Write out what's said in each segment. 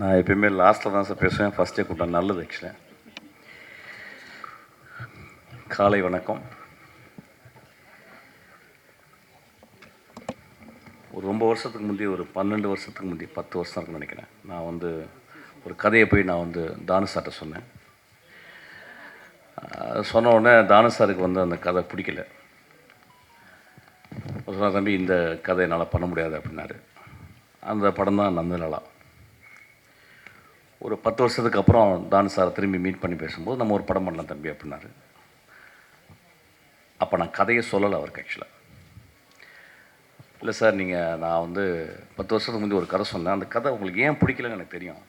நான் எப்பயுமே லாஸ்ட்டில் தான் சார் பேசுவேன், ஃபஸ்ட்டே கூப்பிட்டேன் நல்லது. ஆக்சுவலாக காலை வணக்கம். ஒரு ரொம்ப வருஷத்துக்கு முந்தைய, ஒரு 12 வருஷத்துக்கு முந்தைய, 10 வருஷம் இருக்குன்னு நினைக்கிறேன், நான் வந்து ஒரு கதையை போய் நான் வந்து தானு சார்கிட்ட சொன்னேன். சொன்ன உடனே தானு சாருக்கு வந்து அந்த கதை பிடிக்கல. சொன்ன தம்பி இந்த கதை என்னால் பண்ண முடியாது அப்படின்னாரு. அந்த படம் தான் நந்தலாலா. ஒரு 10 வருஷத்துக்கு அப்புறம் தானு சாரை திரும்பி மீட் பண்ணி பேசும்போது நம்ம ஒரு படம் பண்ணலாம் தம்பி அப்படின்னாரு. அப்போ நான் கதையை சொல்லலை அவருக்கு. ஆக்சுவலாக இல்லை சார், நான் வந்து 10 வருஷத்துக்கு முந்தைய ஒரு கதை சொன்னேன், அந்த கதை உங்களுக்கு ஏன் பிடிக்கலன்னு எனக்கு தெரியும்.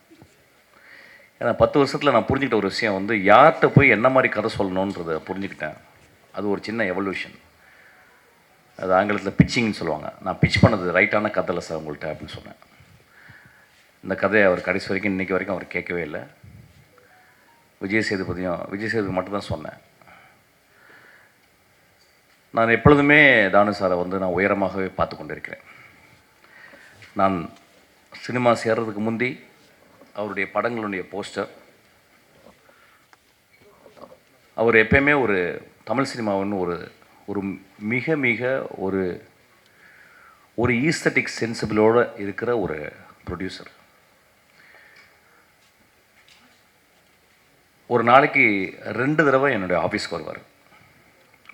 ஏன்னா 10 வருஷத்தில் நான் புரிஞ்சுக்கிட்ட ஒரு விஷயம் வந்து யார்கிட்ட போய் என்ன மாதிரி கதை சொல்லணுன்றதை புரிஞ்சுக்கிட்டேன். அது ஒரு சின்ன எவல்யூஷன். அது ஆங்கிலத்தில் பிச்சிங்னு சொல்லுவாங்க. நான் பிச் பண்ணது ரைட்டான கதை இல்லை சார் உங்கள்கிட்ட அப்படின்னு சொன்னேன். இந்த கதையை அவர் கடைசி வரைக்கும் இன்றைக்கி வரைக்கும் அவர் கேட்கவே இல்லை. விஜய் சேதுபதி மட்டும்தான் சொன்னேன். நான் எப்பொழுதுமே தானு சாரை வந்து நான் உயரமாகவே பார்த்து கொண்டிருக்கிறேன். நான் சினிமா சேர்றதுக்கு முந்தி அவருடைய படங்களுடைய போஸ்டர், அவர் எப்பயுமே ஒரு தமிழ் சினிமாவின்னு ஒரு மிக மிக ஒரு ஒரு ஈஸ்தட்டிக் சென்சிபிளோடு இருக்கிற ஒரு ப்ரொடியூசர். ஒரு நாளைக்கு 2 தடவை என்னுடைய ஆஃபீஸ்க்கு வருவார்.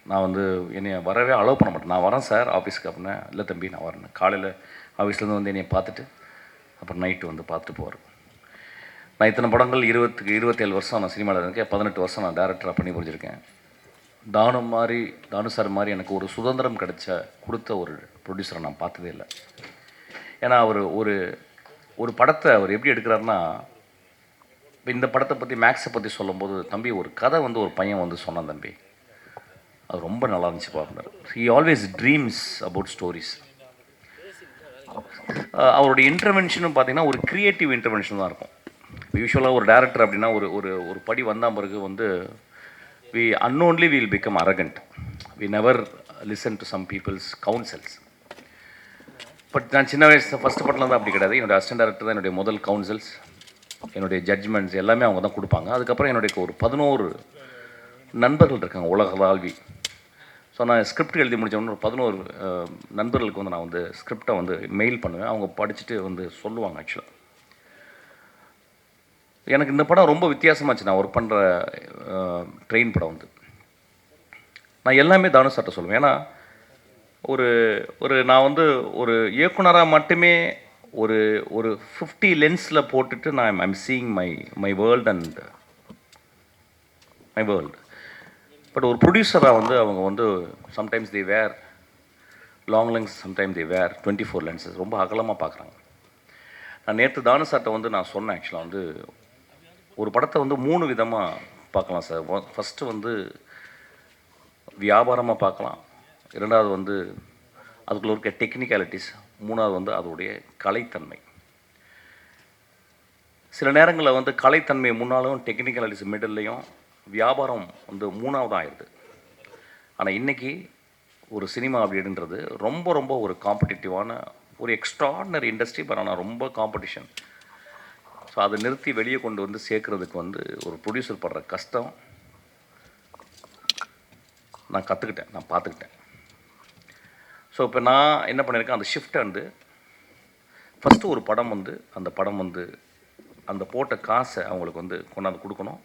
நான் வந்து என்னை வரவே அலோவ் பண்ண மாட்டேன். நான் வரேன் சார் ஆஃபீஸ்க்கு அப்படின்னா, இல்லை தம்பி நான் வரேன். காலையில் ஆஃபீஸ்லேருந்து வந்து என்னை பார்த்துட்டு அப்புறம் நைட்டு வந்து பார்த்துட்டு போவார். நான் இத்தனை படங்கள் 27 வருஷம் நான் சினிமாவில் இருக்கேன். 18 வருஷம் நான் டேரக்டராக பண்ணி புரிஞ்சிருக்கேன். தானு சார் மாதிரி எனக்கு ஒரு சுதந்திரம் கொடுத்த ஒரு ப்ரொடியூசரை நான் பார்த்ததே இல்லை. ஏன்னா அவர் ஒரு படத்தை அவர் எப்படி எடுக்கிறாருன்னா, இப்போ இந்த படத்தை பற்றி மேக்ஸை பற்றி சொல்லும்போது, தம்பி ஒரு கதை வந்து ஒரு பையன் வந்து சொன்னான் தம்பி, அது ரொம்ப நல்லா இருந்துச்சு பார்ப்பனர். He always dreams about stories. அவருடைய இன்டர்வென்ஷனும் பார்த்தீங்கன்னா ஒரு க்ரியேட்டிவ் இன்டர்வென்ஷன் தான் இருக்கும். யூஸ்வலாக ஒரு டேரக்டர் அப்படின்னா ஒரு படி வந்தால் பிறகு வந்து we unknowingly will become arrogant. We never listen to some people's counsels. But நான் சின்ன வயசு ஃபஸ்ட்டு படத்தில் தான் அப்படி கிடையாது. என்னுடைய அசிஸ்டன்ட் டேரக்டர் தான் என்னுடைய முதல் கவுன்சில்ஸ், என்னுடைய ஜட்ஜ்மெண்ட்ஸ் எல்லாமே அவங்க தான் கொடுப்பாங்க. அதுக்கப்புறம் என்னுடைய ஒரு 11 நண்பர்கள் இருக்காங்க உலகளாவி. ஸோ நான் ஸ்கிரிப்ட் எழுதி முடித்தவொன்னு ஒரு 11 நண்பர்களுக்கு வந்து நான் வந்து ஸ்கிரிப்டை வந்து மெயில் பண்ணுவேன். அவங்க படிச்சுட்டு வந்து சொல்லுவாங்க. ஆக்சுவலாக எனக்கு இந்த படம் ரொம்ப வித்தியாசமாச்சு. நான் ஒர்க் பண்ணுற ட்ரெயின் படம் வந்து நான் எல்லாமே தானு சார்ட்ட சொல்லுவேன். ஏன்னா நான் வந்து ஒரு இயக்குனராக மட்டுமே ஒரு 50 லென்ஸில் போட்டுட்டு நான் I'm seeing my world and my world. But ஒரு ப்ரொடியூசராக வந்து அவங்க வந்து sometimes they wear long lens, sometimes they wear 24 lenses. ரொம்ப அகலமாக பார்க்குறாங்க. நான் நேற்று தானு சார்ட்ட வந்து நான் சொன்னேன். ஆக்சுவலாக வந்து ஒரு படத்தை வந்து 3 விதமாக பார்க்கலாம் சார். ஃபஸ்ட்டு வந்து வியாபாரமாக பார்க்கலாம், 2வது வந்து அதுக்குள்ள இருக்க டெக்னிக்காலிட்டிஸ், 3வது வந்து அதோடைய கலைத்தன்மை. சில நேரங்களில் வந்து கலைத்தன்மை முன்னாலும் டெக்னிக்காலிட்டிஸ் மிடில்லையும், வியாபாரம் வந்து 3வது ஆயிடுது. ஆனால் இன்றைக்கி ஒரு சினிமா அப்படின்றது ரொம்ப ரொம்ப ஒரு காம்படிட்டிவான ஒரு எக்ஸ்ட்ராடினரி இண்டஸ்ட்ரி. பட் ஆனால் ரொம்ப காம்படிஷன். ஸோ அதை நிறுத்தி வெளியே கொண்டு வந்து சேர்க்குறதுக்கு வந்து ஒரு ப்ரொடியூசர் படுற கஷ்டம் நான் கற்றுக்கிட்டேன், நான் பார்த்துக்கிட்டேன். ஸோ இப்போ நான் என்ன பண்ணியிருக்கேன், அந்த ஷிஃப்ட்டை வந்து ஃபஸ்ட்டு ஒரு படம் வந்து அந்த படம் வந்து அந்த போட்ட காசை அவங்களுக்கு வந்து கொண்டாந்து கொடுக்கணும்.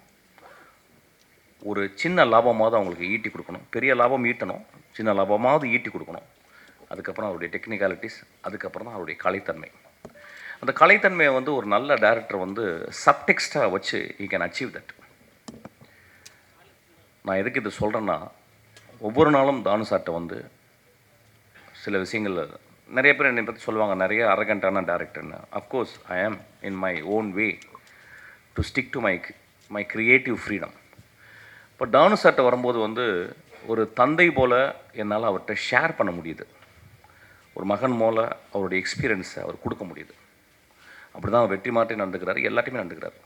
ஒரு சின்ன லாபமாவது அவங்களுக்கு ஈட்டி கொடுக்கணும். பெரிய லாபம் ஈட்டணும், சின்ன லாபமாவது ஈட்டி கொடுக்கணும். அதுக்கப்புறம் அவருடைய டெக்னிக்காலிட்டிஸ், அதுக்கப்புறம் தான் அவருடைய கலைத்தன்மை. அந்த கலைத்தன்மையை வந்து ஒரு நல்ல டைரக்டர் வந்து சப்டெக்ஸ்டாக வச்சு ஈ கேன் அச்சீவ் தட். நான் எதுக்கு இது சொல்கிறேன்னா, ஒவ்வொரு நாளும் தானு சார்ட்ட வந்து சில விஷயங்கள் நிறைய பேர் என்னை பற்றி சொல்லுவாங்க, நிறைய அரகண்டான டேரக்டர்னு. அஃப்கோர்ஸ் ஐ ஆம் in my own way to stick to my creative freedom. இப்போ தானு சார்ட்ட வரும்போது வந்து ஒரு தந்தை போல் என்னால் அவர்கிட்ட ஷேர் பண்ண முடியுது. ஒரு மகன் போல் அவருடைய எக்ஸ்பீரியன்ஸை அவர் கொடுக்க முடியுது. அப்படி தான் வெற்றி மாற்றி நடந்துக்கிறாரு, எல்லாத்தையுமே நடந்துக்கிறாரு.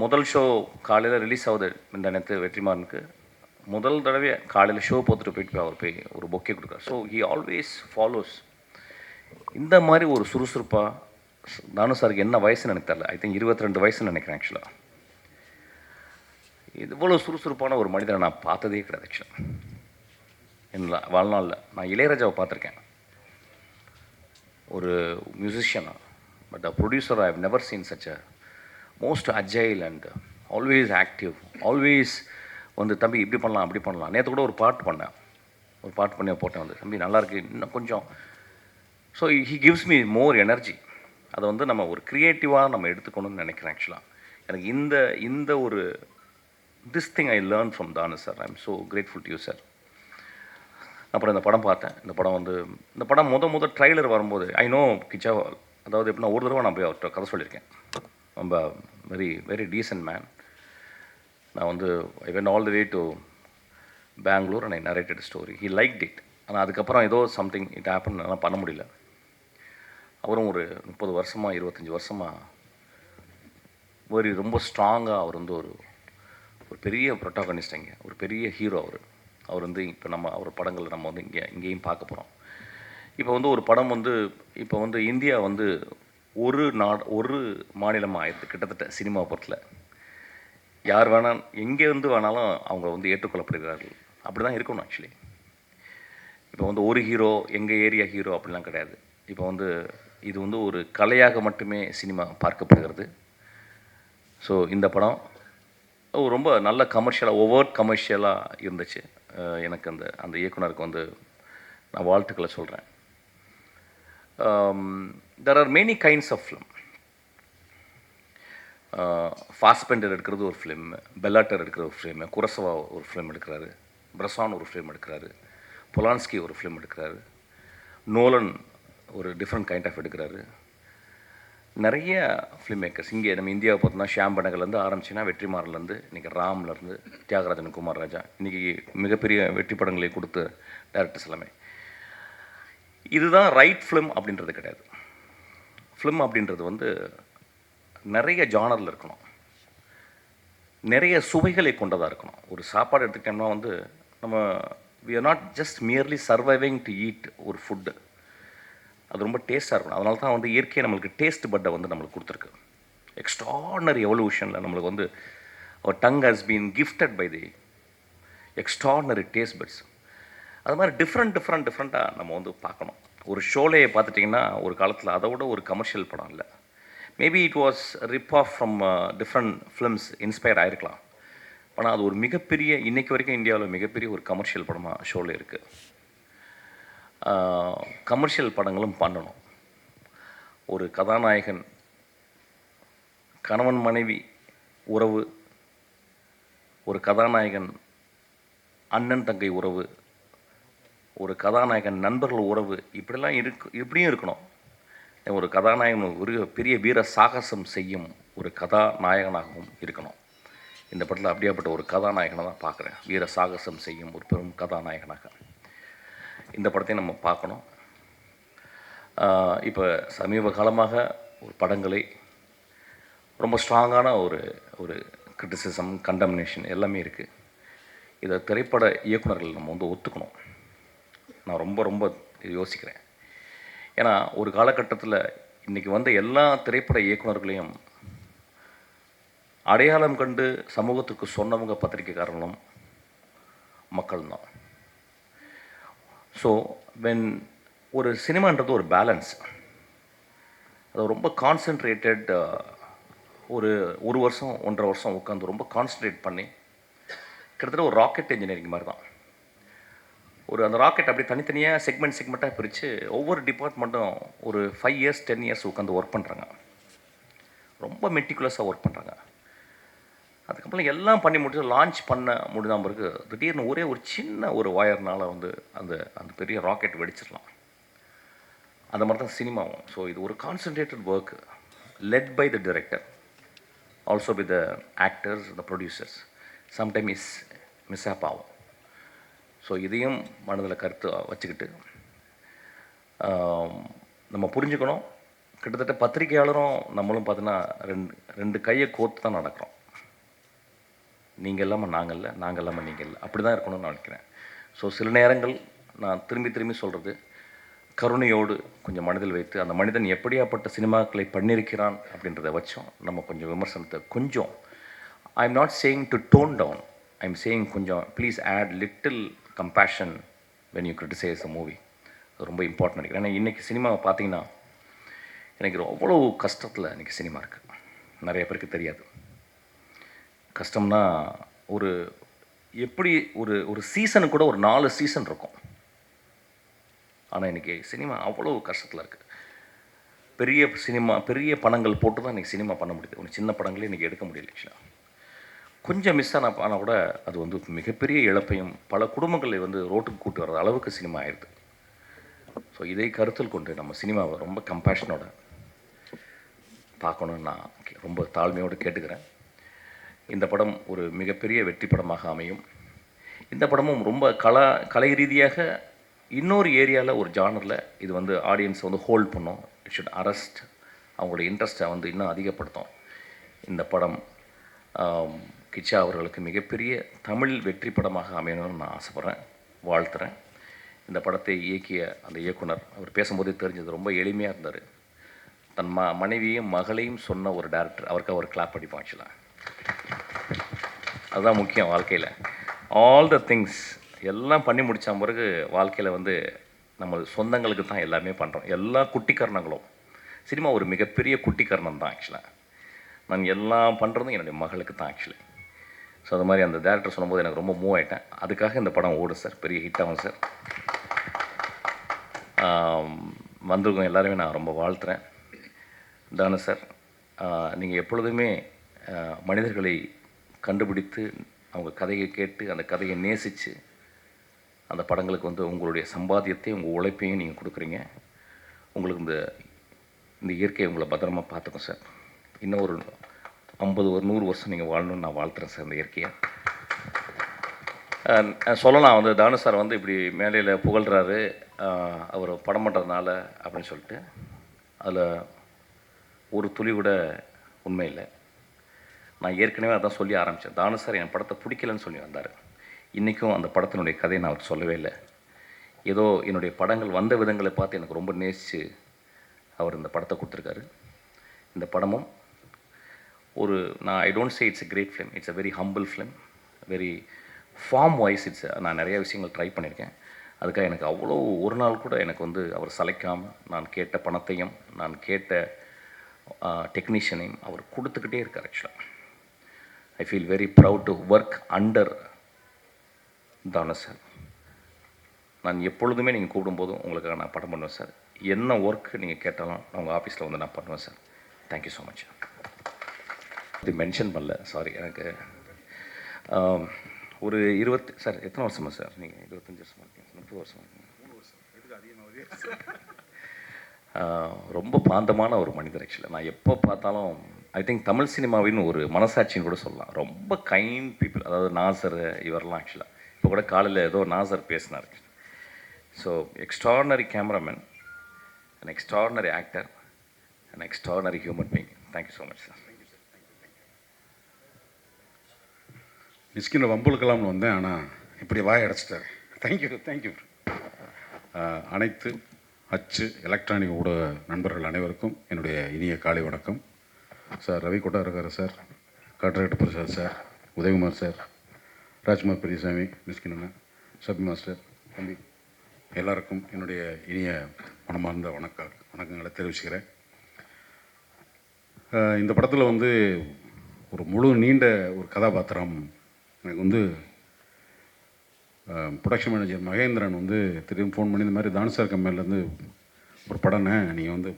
முதல் ஷோ காலையில் ரிலீஸ் ஆகுது இந்த நேரத்து வெற்றிமாறனுக்கு. முதல் தடவை காலையில் ஷோ பார்த்துட்டு போயிட்டு அவர் போய் ஒரு பொக்கே கொடுக்குறாரு. ஸோ ஹி ஆல்வேஸ் ஃபாலோஸ் இந்த மாதிரி ஒரு சுறுசுறுப்பாக தானு சாருக்கு என்ன வயசுன்னு எனக்கு தெரியல. ஐ திங்க் 22 வயசுன்னு நினைக்கிறேன் ஆக்சுவலாக. இது இவ்வளோ சுறுசுறுப்பான ஒரு மனிதனை நான் பார்த்ததே கிடையாது ஆக்சுவலாக என் வாழ்நாளில். நான் இளையராஜாவை பார்த்துருக்கேன் ஒரு மியூசிஷியனாக, but a producer I have never seen such a most agile and always active. Always வந்து தம்பி இப்படி பண்ணலாம் அப்படி பண்ணலாம். நேற்று கூட ஒரு பாட்டு பண்ணி போட்டேன் வந்து, தம்பி நல்லாயிருக்கு இன்னும் கொஞ்சம். So he gives me more energy. அதை வந்து நம்ம ஒரு க்ரியேட்டிவாக நம்ம எடுத்துக்கணும்னு நினைக்கிறேன் ஆக்சுவலாக. எனக்கு இந்த ஒரு this thing I learn from Thanu sir. I am so grateful to you sir. அப்புறம் இந்த படம் பார்த்தேன். இந்த படம் முத ட்ரைலர் வரும்போது ஐ நோ கிச்சா, அதாவது எப்படின்னா ஒரு தடவை நான் போய் அவர்கிட்ட கதை சொல்லியிருக்கேன். ரொம்ப வெரி வெரி டீசன்ட் மேன். நான் வந்து I went all the way to Bangalore and I narrated story. He liked it. ஆனால் அதுக்கப்புறம் ஏதோ சம்திங் இட் ஹேப்பன், அதெல்லாம் பண்ண முடியல. அவரும் ஒரு 30 வருஷமாக 25 வருஷமாக ரொம்ப ஸ்ட்ராங்காக அவர் வந்து ஒரு பெரிய ப்ரொட்டாகனிஸ்ட், இங்கே ஒரு பெரிய ஹீரோ அவர் வந்து இப்போ நம்ம அவர் படங்கள் நம்ம வந்து இங்கேயும் பார்க்க போகிறோம். இப்போ வந்து ஒரு படம் வந்து இப்போ வந்து இந்தியா வந்து ஒரு மாநிலமாக ஆயிடுது கிட்டத்தட்ட சினிமா பொறுத்தில். யார் வேணால் எங்கேருந்து வேணாலும் அவங்க வந்து ஏற்றுக்கொள்ளப்படுகிறார்கள். அப்படி தான் இருக்கணும் ஆக்சுவலி. இப்போ வந்து ஒரு ஹீரோ எங்கள் ஏரியா ஹீரோ அப்படிலாம் கிடையாது. இப்போ வந்து இது வந்து ஒரு கலையாக மட்டுமே சினிமா பார்க்கப்படுகிறது. ஸோ இந்த படம் ரொம்ப நல்ல கமர்ஷியலாக இருந்துச்சு. எனக்கு அந்த இயக்குனருக்கு வந்து நான் வாழ்த்துக்களை சொல்கிறேன். There are many kinds of film. Fassbender எடுக்கிறது ஒரு ஃபிலிம், பெல்லாட்டர் எடுக்கிற ஒரு ஃபிலிம், குரசவா ஒரு ஃபிலிம் எடுக்கிறாரு, பிரசான் ஒரு ஃபிலிம் எடுக்கிறாரு, பொலான்ஸ்கி ஒரு ஃபிலிம் எடுக்கிறாரு, நோலன் ஒரு டிஃப்ரெண்ட் கைண்ட் ஆஃப் எடுக்கிறாரு. நிறைய ஃபிலிம் மேக்கர்ஸ் இங்கே நம்ம இந்தியாவை பார்த்தோம்னா ஷியாம் பெனகல்லேருந்து ஆரம்பிச்சுன்னா வெற்றிமாறன்லேருந்து இன்றைக்கி ராம்லேருந்து தியாகராஜன், குமார் ராஜா, இன்றைக்கி மிகப்பெரிய வெற்றி படங்களை கொடுத்த டேரக்டர்ஸ் எல்லாமே. இதுதான் ரைட் ஃபிலிம் அப்படின்றது கிடையாது. ஃபிலிம் அப்படின்றது வந்து நிறைய ஜானரில் இருக்கணும், நிறைய சுவைகளை கொண்டதாக இருக்கணும். ஒரு சாப்பாடு எடுத்துக்கிட்டோம்னா வந்து நம்ம we are not just merely surviving to eat ஒரு ஃபுட்டு. அது ரொம்ப டேஸ்ட்டாக இருக்கணும். அதனால தான் வந்து இயற்கையை நம்மளுக்கு டேஸ்ட் பட்டை வந்து நம்மளுக்கு கொடுத்துருக்கு. எக்ஸ்ட்ரானரி எவல்யூஷனில் நம்மளுக்கு வந்து அவர் tongue has been gifted by the extraordinary taste buds. அது மாதிரி டிஃப்ரெண்ட்டாக நம்ம வந்து பார்க்கணும். ஒரு ஷோலையை பார்த்துட்டிங்கன்னா ஒரு காலத்தில் அதை விட ஒரு கமர்ஷியல் படம் இல்லை. Maybe it was rip off from different films inspire ஆகிருக்கலாம். ஆனால் அது ஒரு மிகப்பெரிய இன்றைக்கு வரைக்கும் இந்தியாவில் மிகப்பெரிய ஒரு கமர்ஷியல் படமாக ஷோவில் இருக்குது. கமர்ஷியல் படங்களும் பண்ணணும். ஒரு கதாநாயகன் கணவன் மனைவி உறவு, ஒரு கதாநாயகன் அண்ணன் தங்கை உறவு, ஒரு கதாநாயகன் நண்பர்கள் உறவு, இப்படியும் இருக்கணும். ஒரு கதாநாயகன் ஒரு பெரிய வீர சாகசம் செய்யும் ஒரு கதாநாயகனாகவும் இருக்கணும். இந்த படத்தில் அப்படியாப்பட்ட ஒரு கதாநாயகனை தான் பார்க்குறேன். வீர சாகசம் செய்யும் ஒரு பெரும் கதாநாயகனாக இந்த படத்தை நம்ம பார்க்கணும். இப்போ சமீப காலமாக ஒரு படங்களை ரொம்ப ஸ்ட்ராங்கான ஒரு கிரிட்டிசிசம், கண்டம்னேஷன் எல்லாமே இருக்குது. இதை திரைப்பட இயக்குனர்கள் நம்ம வந்து ஒத்துக்கணும். நான் ரொம்ப யோசிக்கிறேன். ஏன்னா ஒரு காலகட்டத்தில் இன்றைக்கி வந்த எல்லா திரைப்பட இயக்குனர்களையும் அடையாளம் கண்டு சமூகத்துக்கு சொன்னவங்க பத்திரிக்கைக்காரர்களும் மக்கள்தான். ஸோ வென் ஒரு சினிமான்றது ஒரு பேலன்ஸ். அது ரொம்ப கான்சென்ட்ரேட்டட் ஒரு வருஷம் 1.5 வருஷம் உட்காந்து ரொம்ப கான்சன்ட்ரேட் பண்ணி கிட்டத்தட்ட ஒரு ராக்கெட் இன்ஜினியரிங் மாதிரி தான். அந்த ராக்கெட் அப்படி தனித்தனியாக செக்மெண்ட்டாக பிரித்து ஒவ்வொரு டிபார்ட்மெண்ட்டும் ஒரு 5 இயர்ஸ் 10 இயர்ஸ் உட்காந்து ஒர்க் பண்ணுறாங்க. ரொம்ப மெட்டிகுலஸாக ஒர்க் பண்ணுறாங்க. அதுக்கப்புறம் எல்லாம் பண்ணி முடிச்சு லான்ச் பண்ண முடிஞ்ச பிறகு திடீர்னு ஒரு சின்ன ஒயர்னால் வந்து அந்த பெரிய ராக்கெட் வெடிச்சிடலாம். அந்த மாதிரி தான் சினிமாவும். ஸோ இது ஒரு concentrated work led by the director, also by the actors, the producers. Sometime mishap ஆகும். ஸோ இதையும் மனதில் கருத்து வச்சுக்கிட்டு நம்ம புரிஞ்சுக்கணும். கிட்டத்தட்ட பத்திரிகையாளரும் நம்மளும் பார்த்தோன்னா ரெண்டு கையை கோர்த்து தான் நடக்கிறோம். நீங்கள் இல்லாமல் நாங்கள் இல்லை, நாங்கள் இல்லாமல் நீங்கள் இல்லை, அப்படி தான் இருக்கணும்னு நான் நினைக்கிறேன். ஸோ சில நேரங்கள் நான் திரும்பி சொல்கிறது, கருணையோடு கொஞ்சம் மனதில் வைத்து அந்த மனிதன் எப்படியாப்பட்ட சினிமாக்களை பண்ணியிருக்கிறான் அப்படின்றத வச்சோம் நம்ம கொஞ்சம் விமர்சனத்தை கொஞ்சம் I am not saying to tone down, I am saying கொஞ்சம் please add little compassion when you criticize a movie. அது ரொம்ப இம்பார்ட்டன் நினைக்கிறேன். ஏன்னா இன்றைக்கி சினிமாவை பார்த்தீங்கன்னா எனக்கு அவ்வளோ கஷ்டத்தில் இன்றைக்கி சினிமா இருக்குது. நிறைய பேருக்கு தெரியாது. கஷ்டம்னா ஒரு எப்படி ஒரு ஒரு சீசனுக்கு கூட ஒரு 4 சீசன் இருக்கும். ஆனால் இன்றைக்கி சினிமா அவ்வளோ கஷ்டத்தில் இருக்குது. பெரிய சினிமா பெரிய பணங்கள் போட்டு தான் இன்றைக்கி சினிமா பண்ண முடியுது. ஒரு சின்ன படங்களே இன்றைக்கி எடுக்க முடியல. ஆக்சுவலாக கொஞ்சம் மிஸ் ஆனால் கூட அது வந்து மிகப்பெரிய இழப்பையும் பல குடும்பங்களை வந்து ரோட்டுக்கு கூட்டு வர்ற அளவுக்கு சினிமா ஆயிடுது. ஸோ இதை கருத்தில் கொண்டு நம்ம சினிமாவை ரொம்ப கம்பேஷனோட பார்க்கணுன்னு நான் ரொம்ப தாழ்மையோடு கேட்டுக்கிறேன். இந்த படம் ஒரு மிகப்பெரிய வெற்றி படமாக அமையும். இந்த படமும் ரொம்ப கலை ரீதியாக இன்னொரு ஏரியாவில் ஒரு ஜானரில் இது வந்து ஆடியன்ஸை வந்து ஹோல்ட் பண்ணும். இட் ஷுட் அரெஸ்ட் அவங்களோட இன்ட்ரெஸ்ட்டை வந்து இன்னும் அதிகப்படுத்தும். இந்த படம் கிச்சா அவர்களுக்கு மிகப்பெரிய தமிழ் வெற்றி படமாக அமையணும்னு நான் ஆசைப்பட்றேன், வாழ்த்துறேன். இந்த படத்தை இயக்கிய அந்த இயக்குனர் அவர் பேசும்போதே தெரிஞ்சது ரொம்ப எளிமையாக இருந்தார். தன் மனைவியும் மகளையும் சொன்ன ஒரு டேரக்டர், அவருக்கு அவர் கிளாப் அடிப்போம். ஆக்சுவலாக அதுதான் முக்கியம் வாழ்க்கையில். ஆல் த திங்ஸ் எல்லாம் பண்ணி முடித்த பிறகு வாழ்க்கையில் வந்து நம்ம சொந்தங்களுக்கு தான் எல்லாமே பண்ணுறோம். எல்லா குட்டிக்கரணங்களும் சினிமா ஒரு மிகப்பெரிய குட்டிக்கரணம் தான். ஆக்சுவலாக நான் எல்லாம் பண்ணுறதும் என்னுடைய மகளுக்கு தான் ஆக்சுவலி. ஸோ அது மாதிரி அந்த டேரக்டர் சொல்லும்போது எனக்கு ரொம்ப மூவ் ஆகிட்டேன். அதுக்காக இந்த படம் ஓடும் சார், பெரிய ஹிட் ஆகும் சார். வந்திருக்கோம் எல்லாருமே நான் ரொம்ப வாழ்த்துறேன். தானே சார், நீங்கள் எப்பொழுதுமே மனிதர்களை கண்டுபிடித்து அவங்க கதையை கேட்டு அந்த கதையை நேசித்து அந்த படங்களுக்கு வந்து உங்களுடைய சம்பாத்தியத்தையும் உங்கள் உழைப்பையும் நீங்கள் கொடுக்குறீங்க. உங்களுக்கு இந்த இயற்கையை உங்களை பத்திரமாக பார்த்துக்கும் சார். இன்னும் ஒரு 50 ஒரு 100 வருஷம் நீங்கள் வாழணும்னு நான் வாழ்த்துறேன் சார். இந்த இயற்கையை சொல்லலாம் வந்து தானு சார் வந்து இப்படி மேலையில் புகழ்கிறாரு அவர் படம் பண்ணுறதுனால அப்படின்னு சொல்லிட்டு, அதில் ஒரு துளி கூட உண்மை இல்லை. நான் ஏற்கனவே அதான் சொல்லி ஆரம்பித்தேன். தானு சார் என் படத்தை பிடிக்கலன்னு சொல்லி வந்தார். இன்றைக்கும் அந்த படத்தினுடைய கதையை நான் அவர் சொல்லவே இல்லை. ஏதோ என்னுடைய படங்கள் வந்த விதங்களை பார்த்து எனக்கு ரொம்ப நேசித்து அவர் இந்த படத்தை கொடுத்துருக்காரு. இந்த படமும் ஒரு I don't say it's a great film, it's a very humble film, very form wise நான் நிறைய விஷயங்கள் ட்ரை பண்ணியிருக்கேன். அதுக்காக எனக்கு அவ்வளோ ஒரு நாள் கூட எனக்கு வந்து அவர் சளைக்காமல் நான் கேட்ட பணத்தையும் நான் கேட்ட டெக்னீஷியனையும் அவர் கொடுத்துக்கிட்டே இருக்கார். ஆக்சுவலாக I feel very proud to work under Thanu sir. நான் எப்பொழுதுமே நீங்கள் கூப்பிடும்போதும் உங்களுக்காக நான் படம் பண்ணுவேன் சார். என்ன ஒர்க் நீங்கள் கேட்டாலும் நான் உங்கள் ஆஃபீஸில் வந்து நான் பண்ணுவேன் சார். Thank you so much. இது மென்ஷன் பண்ணல, சாரி. எனக்கு ஒரு 20 சார் எத்தனை வருஷமா சார் நீங்கள்? 25 வருஷமாக இருக்கீங்க, 30 வருஷமாக இருக்கீங்க. ரொம்ப பாந்தமான ஒரு மனிதர். ஆக்சுவலாக நான் எப்போ பார்த்தாலும் ஐ திங்க் தமிழ் சினிமாவின் ஒரு மனசாட்சின்னு கூட சொல்லலாம். ரொம்ப கைண்ட் பீப்புள். அதாவது நாசர் இவரெல்லாம் ஆக்சுவலாக இப்போ கூட காலையில் ஏதோ நாசர் பேசினார். So extraordinary cameraman, an extraordinary actor, an extraordinary human being. Thank you so much sir. Mysskin வம்புழுக்கலாம்னு வந்தேன், ஆனால் இப்படி வாய் அடைச்சிட்டார். தேங்க்யூ. அனைத்து அச்சு எலக்ட்ரானிக் ஊடக நண்பர்கள் அனைவருக்கும் என்னுடைய இனிய காலை வணக்கம். சார் ரவி கொட்டாரக்கார சார், காட்ராக்டர் பிரசாத் சார், உதயகுமார் சார், ராஜ்குமார் பெரியசாமி, மிஸ்கின் அண்ணா, சபி மாஸ்டர், தம்பி எல்லாருக்கும் என்னுடைய இனிய மனமார்ந்த வணக்கங்களை தெரிவிச்சுக்கிறேன். இந்த படத்தில் வந்து ஒரு முழு நீண்ட ஒரு கதாபாத்திரம் எனக்கு வந்து ப்ரொடக்ஷன் மேனேஜர் மகேந்திரன் வந்து திடீர்னு ஃபோன் பண்ணி இந்த மாதிரி தானு சார் கம்பெனிலேருந்து ஒரு படம்னே நீங்கள் வந்து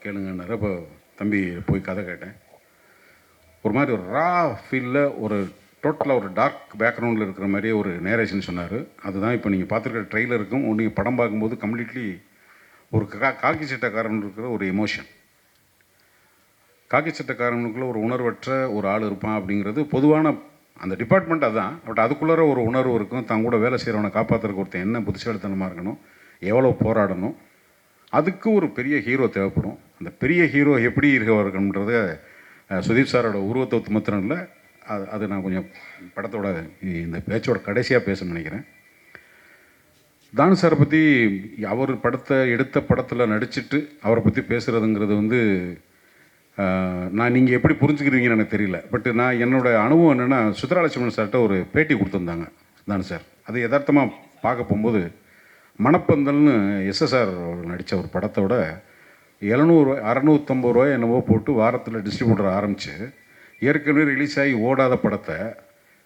கேளுங்கன்னாரு. அப்போ தம்பி போய் கதை கேட்டேன். ஒரு மாதிரி ஒரு ரா ஃபீலில் ஒரு டோட்டலாக ஒரு டார்க் பேக்ரவுண்டில் இருக்கிற மாதிரியே ஒரு நேரேஷன் சொன்னார். அதுதான் இப்போ நீங்கள் பார்த்துருக்கிற ட்ரெய்லருக்கும் நீங்கள் படம் பார்க்கும்போது கம்ப்ளீட்லி ஒரு காக்கி சட்டக்காரன் இருக்கிற ஒரு எமோஷன். காக்கி சட்டக்காரனுக்குள்ளே ஒரு உணர்வற்ற ஒரு ஆள் இருப்பான் அப்படிங்கிறது பொதுவான அந்த டிபார்ட்மெண்ட் அதுதான். பட் அதுக்குள்ளார ஒரு உணர்வு இருக்கும். தான் கூட வேலை செய்கிறவனை காப்பாற்றுறதுக்கு ஒருத்தன் என்ன புத்திசாலித்தனமாக இருக்கணும், எவ்வளோ போராடணும், அதுக்கு ஒரு பெரிய ஹீரோ தேவைப்படும். அந்த பெரிய ஹீரோ எப்படி இருக்கணுன்றத சுதீப் சாரோட உருவத்தை மாத்திரம் இல்லை, அது நான் கொஞ்சம் படத்தோட இந்த பேச்சோட கடைசியாக பேசணும்னு நினைக்கிறேன். தானு சாரை பற்றி அவர் எடுத்த படத்தில் நடிச்சிட்டு அவரை பற்றி பேசுகிறதுங்கிறது வந்து நான் நீங்கள் எப்படி புரிஞ்சுக்கிறீங்கன்னு எனக்கு தெரியல. பட் நான் என்னோடய அனுபவம் என்னென்னா, சுந்தரலட்சுமணன் சார்கிட்ட ஒரு பேட்டி கொடுத்துருந்தாங்க தானு சார். அது யதார்த்தமாக பார்க்க போகும்போது மணப்பந்தல்னு எஸ்எஸ்ஆர் நடித்த ஒரு படத்தோட 650 ரூபாய் என்னவோ போட்டு வாரத்தில் டிஸ்ட்ரிபியூட்டர் ஆரம்பித்து ஏற்கனவே ரிலீஸ் ஆகி ஓடாத படத்தை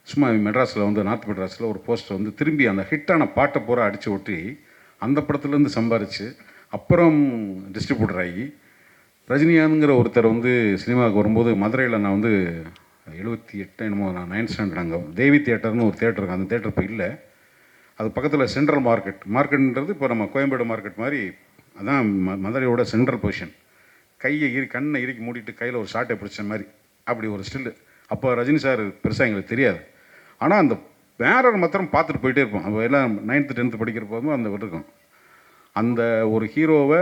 சும்மா மெட்ராஸில் வந்து நார்த் மெட்ராஸில் ஒரு போஸ்டர் வந்து திரும்பி அந்த ஹிட்டான பாட்டை பூரா அடித்து ஒட்டி அந்த படத்துலேருந்து சம்பாரித்து அப்புறம் டிஸ்ட்ரிபியூட்டர் ஆகி ரஜினிகாந்துங்கிற ஒருத்தர் வந்து சினிமாவுக்கு வரும்போது மதுரையில் நான் வந்து 78 என்னமோ நான் 9th ஸ்டாண்டர்ட் அங்கே தேவி தியேட்டர்னு ஒரு தேட்டர் இருக்குது. அந்த தேட்டர் இப்போ இல்லை. அது பக்கத்தில் சென்ட்ரல் மார்க்கெட்ன்றது இப்போ நம்ம கோயம்பேடு மார்க்கெட் மாதிரி. அதான் மதுரையோட சென்ட்ரல் பொசிஷன். கண்ணை இறுக்கி மூடிட்டு கையில் ஒரு ஷார்ட்டை பிடிச்ச மாதிரி அப்படி ஒரு ஸ்டில்லு. அப்போ ரஜினி சார் பெருசாக எங்களுக்கு தெரியாது. ஆனால் அந்த பேரர் மாத்திரம் பார்த்துட்டு போயிட்டே இருப்போம். அப்போ எல்லாம் 9th 10th படிக்கிற போதும் அந்த இருக்கும். அந்த ஒரு ஹீரோவை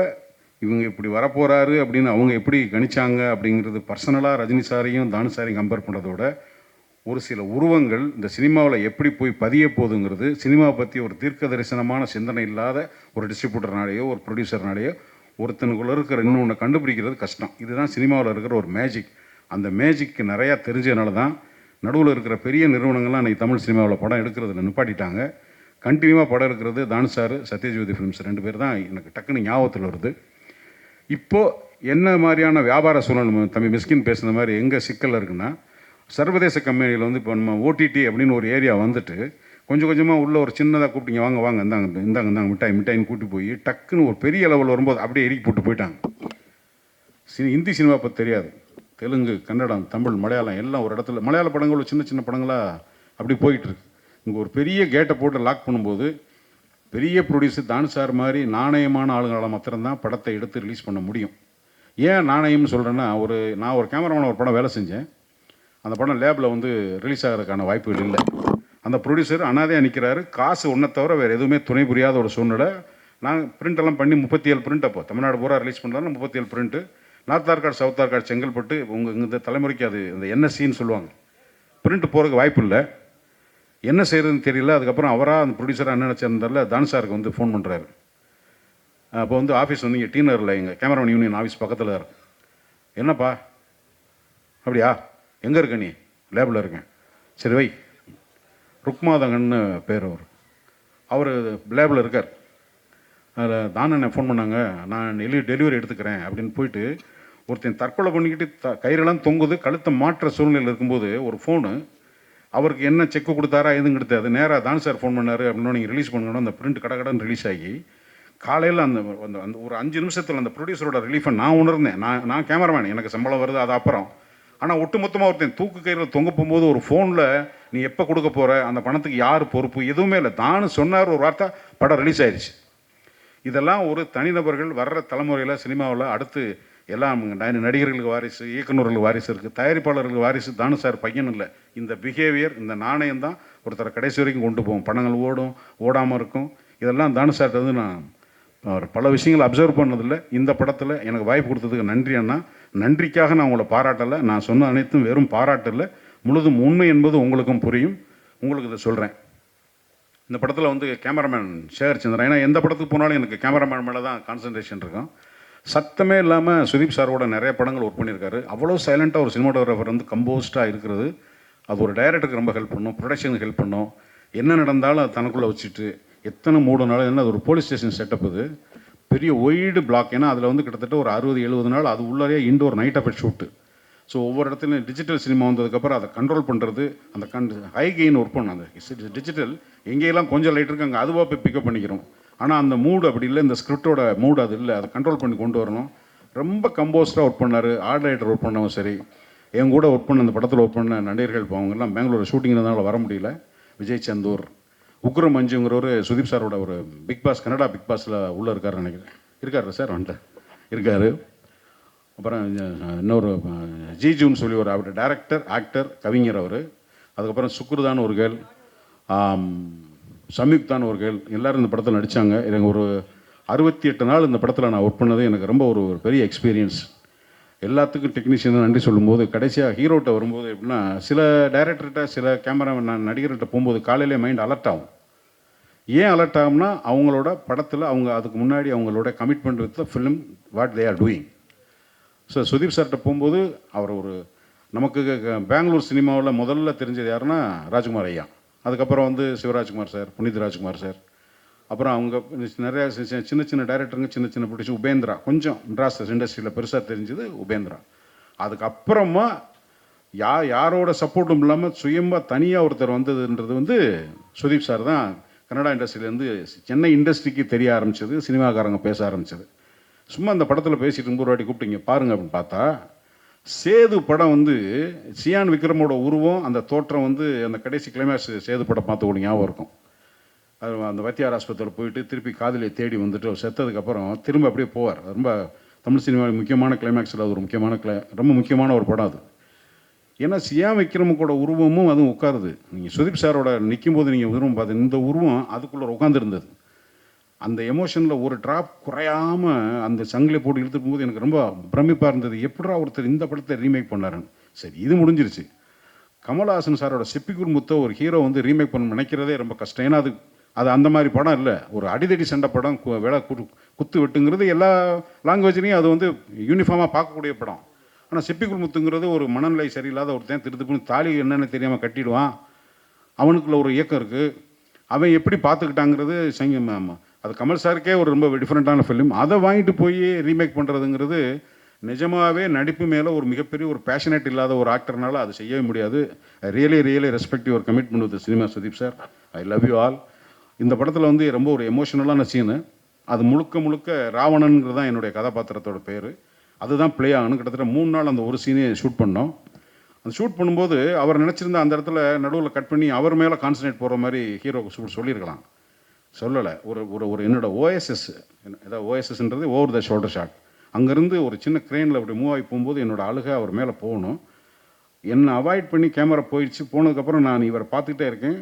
இவங்க இப்படி வரப்போகிறாரு அப்படின்னு அவங்க எப்படி கணிச்சாங்க அப்படிங்கிறது பர்சனலாக ரஜினி சாரையும் தானு சாரையும் கம்பேர் பண்ணுறதோட ஒரு சில உருவங்கள் இந்த சினிமாவில் எப்படி போய் பதிய போகுதுங்கிறது, சினிமாவை பற்றி ஒரு தீர்க்க தரிசனமான சிந்தனை இல்லாத ஒரு டிஸ்ட்ரிபியூட்டர்னாலேயோ ஒரு ப்ரொடியூசர்னாலேயோ ஒருத்தனுக்குள்ளே இருக்கிற இன்னொன்று கண்டுபிடிக்கிறது கஷ்டம். இதுதான் சினிமாவில் இருக்கிற ஒரு மேஜிக். அந்த மேஜிக்கு நிறையா தெரிஞ்சதுனால தான் நடுவில் இருக்கிற பெரிய நிறுவனங்கள்லாம் இன்றைக்கி தமிழ் சினிமாவில் படம் எடுக்கிறதுல நிப்பாட்டிட்டாங்க. கண்டினியூவாக படம் எடுக்கிறது தானு சார், சத்யஜோதி ஃபிலிம்ஸ் 2 பேர் தான் எனக்கு டக்குன்னு ஞாபகத்தில் வருது. இப்போது என்ன மாதிரியான வியாபார சூழல் தம்பி மிஸ்கின் பேசுன மாதிரி எங்கே சிக்கல் இருக்குன்னா, சர்வதேச கம்பெனியில் வந்து இப்போ நம்ம ஓடிடி அப்படின்னு ஒரு ஏரியா வந்துட்டு கொஞ்சம் கொஞ்சமாக உள்ள ஒரு சின்னதாக கூப்பிட்டீங்க, வாங்க இந்தாங்க மிட்டாயின்னு கூட்டி போய் டக்குன்னு ஒரு பெரிய லெவல் வரும்போது அப்படியே எரிக்கி போட்டு போயிட்டாங்க. ஹிந்தி சினிமா பற்றி தெரியாது. தெலுங்கு, கன்னடம், தமிழ், மலையாளம் எல்லாம் ஒரு இடத்துல மலையாள படங்கள் சின்ன சின்ன படங்களாக அப்படி போயிட்டுருக்கு. இங்கே ஒரு பெரிய கேட்டை போட்டு லாக் பண்ணும்போது பெரிய ப்ரொடியூசர் தானு சார் மாதிரி நாணயமான ஆளுங்களால் மாத்திரம்தான் படத்தை எடுத்து ரிலீஸ் பண்ண முடியும். ஏன் நாணயம்னு சொல்கிறேன்னா, நான் ஒரு கேமராமேன் ஒரு படம் வேலை செஞ்சேன். அந்த படம் லேபில் வந்து ரிலீஸ் ஆகிறதுக்கான வாய்ப்புகள் இல்லை. அந்த ப்ரொடியூசர் அனாதையாக நிற்கிறாரு. காசு ஒன்றை தவிர வேறு எதுவுமே துணை புரியாத ஒரு சூழ்நிலை. நான் பிரிண்டெல்லாம் பண்ணி 37 பிரிண்ட் அப்போ தமிழ்நாடு பூரா ரிலீஸ் பண்ணுறாங்க. 37 print north Arcot, south Arcot, Chengalpattu. இந்த தலைமுறைக்கு அது இந்த என்எஸ்சின்னு சொல்லுவாங்க. பிரிண்ட் போகிறதுக்கு வாய்ப்பு இல்லை. என்ன செய்கிறதுன்னு தெரியல. அதுக்கப்புறம் அவராக அந்த ப்ரொடியூசராக என்ன நினச்சிருந்தால தானு சாருக்கு வந்து ஃபோன் பண்ணுறாரு. அப்போ வந்து ஆஃபீஸ் வந்து இங்கே டீனரில் எங்கள் கேமராமேன் யூனியன் ஆஃபீஸ் பக்கத்தில் இருக்கு. என்னப்பா அப்படியா, எங்கே இருக்க நீ? லேபில் இருக்கேன். சரி வை. ருக்மாதங்கன்னு பேர் அவர் லேபில் இருக்கார். அதில் தானே என்ன ஃபோன் பண்ணாங்க, நான் டெலிவரி எடுத்துக்கிறேன் அப்படின்னு போயிட்டு ஒருத்தன் தற்கொலை பண்ணிக்கிட்டு கயிறெல்லாம் தொங்குது, கழுத்தை மாற்ற சூழ்நிலையில் இருக்கும்போது ஒரு ஃபோனு அவருக்கு என்ன செக்கு கொடுத்தாரா எதுவும் கொடுத்து அது நேராக தானு சார் ஃபோன் பண்ணார் அப்படின்னா நீங்கள் ரிலீஸ் பண்ணணும். அந்த பிரிண்ட் கடகடன்னு ரிலீஸ் ஆகி காலையில் அந்த அந்த ஒரு 5 நிமிஷத்தில் அந்த ப்ரொடியூசரோட ரிலீஃபை நான் உணர்ந்தேன். நான் கேமராமேன், எனக்கு சம்பளம் வருது அது அப்புறம். ஆனால் ஒட்டுமொத்தமாக ஒருத்தன் தூக்கு கயிறில் தொங்க போகும்போது ஒரு ஃபோனில் நீ எப்போ கொடுக்க போகிற, அந்த பணத்துக்கு யார் பொறுப்பு, எதுவுமே இல்லை. தானு சொன்னார் ஒரு வார்த்தை, படம் ரிலீஸ் ஆயிடுச்சு. இதெல்லாம் ஒரு தனிநபர்கள் வர்ற தலைமுறையில் சினிமாவில் அடுத்து எல்லாம் நடிகர்களுக்கு வாரிசு, இயக்குநர்களுக்கு வாரிசு இருக்குது, தயாரிப்பாளர்களுக்கு வாரிசு. தானு சார் பையன் இல்லை. இந்த பிஹேவியர், இந்த நாணயம் தான் ஒருத்தரை கடைசி வரைக்கும் கொண்டு போகும். படங்கள் ஓடாமல் இருக்கும். இதெல்லாம் தானு சார்கிட்ட வந்து நான் பல விஷயங்களை அப்சர்வ் பண்ணதில்லை. இந்த படத்தில் எனக்கு வாய்ப்பு கொடுத்ததுக்கு நன்றி அண்ணா. நன்றிக்காக நான் உங்களை பாராட்டலை. நான் சொன்ன அனைத்தும் வெறும் பாராட்டு இல்லை, முழுதும் உண்மை என்பது உங்களுக்கும் புரியும். உங்களுக்கு இதை சொல்கிறேன். இந்த படத்தில் வந்து கேமராமேன் சேகர் சந்திரன். ஏன்னா எந்த படத்துக்கு போனாலும் எனக்கு கேமராமேன் மேலே தான் கான்சன்ட்ரேஷன் இருக்கும். சத்தமே இல்லாமல் சுதீப் சாரோட நிறைய படங்கள் ஒர்க் பண்ணியிருக்காரு. அவ்வளோ சைலண்ட்டாக ஒரு சினிமாட்டோகிராஃபர் வந்து கம்போஸ்டாக இருக்கிறது அது ஒரு டைரக்டருக்கு ரொம்ப ஹெல்ப் பண்ணும், ப்ரொடக்ஷனுக்கு ஹெல்ப் பண்ணும். என்ன நடந்தாலும் அது தனக்குள்ளே வச்சுட்டு எத்தனை மூடுனாலும் என்ன அது ஒரு போலீஸ் ஸ்டேஷன் செட்டப். இது பெரிய ஒய்டு பிளாக். ஏன்னா அதில் வந்து கிட்டத்தட்ட ஒரு 60-70 நாள் அது உள்ளே indoor night of shoot. So ஒவ்வொரு இடத்துலையும் டிஜிட்டல் சினிமா வந்ததுக்கப்புறம் அதை கண்ட்ரோல் பண்ணுறது, அந்த ஹை கெயின் ஒர்க் பண்ணும். அந்த டிஜிட்டல் எங்கேயெல்லாம் கொஞ்சம் லைட் இருக்குது அங்கே அதுவாக போய் பிக்கப் பண்ணிக்கிறோம். ஆனால் அந்த மூடு அப்படி இல்லை, இந்த ஸ்கிரிப்டோட மூடு அது இல்லை. அதை கண்ட்ரோல் பண்ணி கொண்டு வரணும். ரொம்ப கம்போஸ்டாக ஒர்க் பண்ணார். ஆர்ட் ரைட்டர் ஒர்க் பண்ணவும் சரி, என் கூட ஒர்க் பண்ண அந்த படத்தில் ஒர்க் பண்ண நடிகர்கள் இப்போ அவங்கெல்லாம் பெங்களூர் ஷூட்டிங்கிறதுனால வர முடியல. விஜய் சந்தூர், உக்ர மஞ்சுங்கிறவர் சுதீப் சாரோட ஒரு பிக் பாஸ், கனடா பிக் பாஸில் உள்ளே இருக்காருன்னு நினைக்கிறேன். இருக்கார் சார், வந்துட்டு இருக்கார். அப்புறம் இன்னொரு ஜிஜுன்னு சொல்லி ஒரு அவர் டைரக்டர், ஆக்டர், கவிஞர் அவர். அதுக்கப்புறம் சுக்ருதான் ஒரு கேர்ள், சம்யுக்தான் ஒரு கேர்ள், எல்லோரும் இந்த படத்தில் நடித்தாங்க. எனக்கு ஒரு 68 நாள் இந்த படத்தில் நான் ஒர்க் பண்ணது எனக்கு ரொம்ப ஒரு பெரிய எக்ஸ்பீரியன்ஸ். எல்லாத்துக்கும் டெக்னீஷியன் நன்றி சொல்லும்போது கடைசியாக ஹீரோட்ட வரும்போது எப்படின்னா, சில டைரக்டர்கிட்ட சில கேமரா நடிகர்கிட்ட போகும்போது காலையிலே மைண்ட் அலர்ட் ஆகும். ஏன் அலர்ட் ஆகும்னா அவங்களோட படத்தில் அவங்க அதுக்கு முன்னாடி அவங்களோட commitment with the film what they are doing. So Sudeep சார்கிட்ட போகும்போது அவர் ஒரு நமக்கு பெங்களூர் சினிமாவில் முதல்ல தெரிஞ்சது யாருன்னா ராஜ்குமார் ஐயா. அதுக்கப்புறம் வந்து சிவராஜ்குமார் சார், புனித் ராஜ்குமார் சார், அப்புறம் அவங்க நிறையா சின்ன சின்ன டைரக்டருங்க, சின்ன சின்ன ப்ரொடியூசர், உபேந்திரா கொஞ்சம் மெட்ராஸ் இண்டஸ்ட்ரியில் பெருசாக தெரிஞ்சது உபேந்திரா. அதுக்கப்புறமா யாரோட சப்போர்ட்டும் இல்லாமல் சுயமாக தனியாக ஒருத்தர் வந்ததுன்றது வந்து சுதீப் சார் தான். கன்னடா இண்டஸ்ட்ரியிலேருந்து சென்னை இண்டஸ்ட்ரிக்கு தெரிய ஆரம்பித்தது, சினிமாக்காரங்க பேச ஆரம்பித்தது. சும்மா அந்த படத்தில் பேசிட்டு ஒரு வாட்டி கூப்பிட்டீங்க பாருங்க அப்படின்னு பார்த்தா, சேது படம் வந்து சியான் விக்ரமோட உருவம், அந்த தோற்றம் வந்து அந்த கடைசி கிளைமேக்ஸ் சேது படம் பார்த்து ஒரு ஞாபகம் இருக்கும். அது அந்த வைத்தியார் ஆஸ்பத்திரியில் போயிட்டு திருப்பி காதலியை தேடி வந்துட்டு செத்ததுக்கப்புறம் திரும்ப அப்படியே போவார். ரொம்ப தமிழ் சினிமாவில் முக்கியமான கிளைமேக்ஸில் அது ஒரு முக்கியமான ரொம்ப முக்கியமான ஒரு படம் அது. ஏன்னா சியான் விக்ரமுக்கோட உருவமும் அதுவும் உட்காருது. நீங்கள் சுதீப் சாரோட நிற்கும் போது நீங்கள் உருவம் பார்த்து இந்த உருவம் அதுக்குள்ளே உட்காந்துருந்தது. அந்த எமோஷனில் ஒரு ட்ராப் குறையாமல் அந்த சங்கிலி போட்டு இழுத்துக்கும் போது எனக்கு ரொம்ப பிரமிப்பாக இருந்தது. எப்படா ஒருத்தர் இந்த படத்தை ரீமேக் பண்ணாருன்னு. சரி, இது முடிஞ்சிருச்சு. கமல்ஹாசன் சாரோட சிப்பிக்குள் முத்த ஒரு ஹீரோ வந்து ரீமேக் பண்ண நினைக்கிறதே ரொம்ப கஷ்டம். ஏன்னா அது அந்த மாதிரி படம் இல்லை. ஒரு அடிதடி சண்டை படம், வேலை குத்து வெட்டுங்கிறது எல்லா லாங்குவேஜ்லேயும் அது வந்து யூனிஃபார்மாக பார்க்கக்கூடிய படம். ஆனால் சிப்பிக்குள் முத்துங்கிறது ஒரு மனநிலை சரியில்லாத ஒருத்தன் திருத்து தாலி என்னென்னு தெரியாமல் கட்டிடுவான். அவனுக்குள்ள ஒரு இயக்கம் இருக்குது. அவன் எப்படி பார்த்துக்கிட்டாங்கிறது அது கமல் சாருக்கே ஒரு ரொம்ப டிஃப்ரெண்ட்டான ஃபிலிம். அதை வாங்கிட்டு போய் ரீமேக் பண்ணுறதுங்கிறது நிஜமாகவே நடிப்பு மேலே ஒரு மிகப்பெரிய ஒரு பேஷனேட் இல்லாத ஒரு ஆக்டர்னால அது செய்யவே முடியாது. I really respect your commitment with cinema Sudeep sir. I love you all. இந்த படத்தில் வந்து ரொம்ப ஒரு எமோஷனலான சீனு. அது முழுக்க ராவணனுங்கிறது தான் என்னுடைய கதாபாத்திரத்தோட பேர். அதுதான் ப்ளே ஆகணும். கிட்டத்தட்ட 3 நாள் அந்த ஒரு சீனே ஷூட் பண்ணோம். அந்த ஷூட் பண்ணும்போது அவர் நினச்சிருந்தா அந்த இடத்துல நடுவில் கட் பண்ணி அவர் மேலே கான்சன்ட்ரேட் போகிற மாதிரி ஹீரோக்கு சொல்லியிருக்கலாம். சொல்லலை. ஒரு என்னோட ஓஎஸ்எஸ், ஏதாவது ஓஎஸ்எஸ்ன்றது ஓவர் த ஷோல்டர் ஷாட். அங்கேருந்து ஒரு சின்ன க்ரெயினில் அப்படி மூவ் ஆகி போகும்போது என்னோட அழுகை அவர் மேலே போகணும். என்னை அவாய்ட் பண்ணி கேமரா போயிடுச்சு. போனதுக்கப்புறம் நான் இவரை பார்த்துக்கிட்டே இருக்கேன்.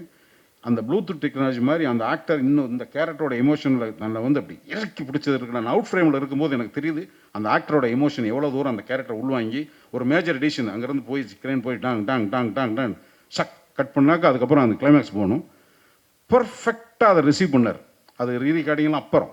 அந்த ப்ளூடூத் டெக்னாலஜி மாதிரி அந்த ஆக்டர் இன்னும் இந்த கேரக்டரோட எமோஷனில் நான் வந்து அப்படி இறக்கி பிடிச்சது இருக்கு. நான் அவுட் ஃப்ரேமில் இருக்கும்போது எனக்கு தெரியுது அந்த ஆக்டரோட எமோஷன் எவ்வளோ தூரம் அந்த கேரக்டர் உள்வாங்கி ஒரு மேஜர் எடிஷன் அங்கேருந்து போய் கிரேன் போய் டாங் டாங் டாங் டாங் டாங் ஷக் கட் பண்ணாக்கா அதுக்கப்புறம் அந்த கிளைமேக்ஸ் போகணும். பர்ஃபெக்டாக அதை ரிசீவ் பண்ணார். அது ரீரிகார்டிங்லாம் அப்புறம்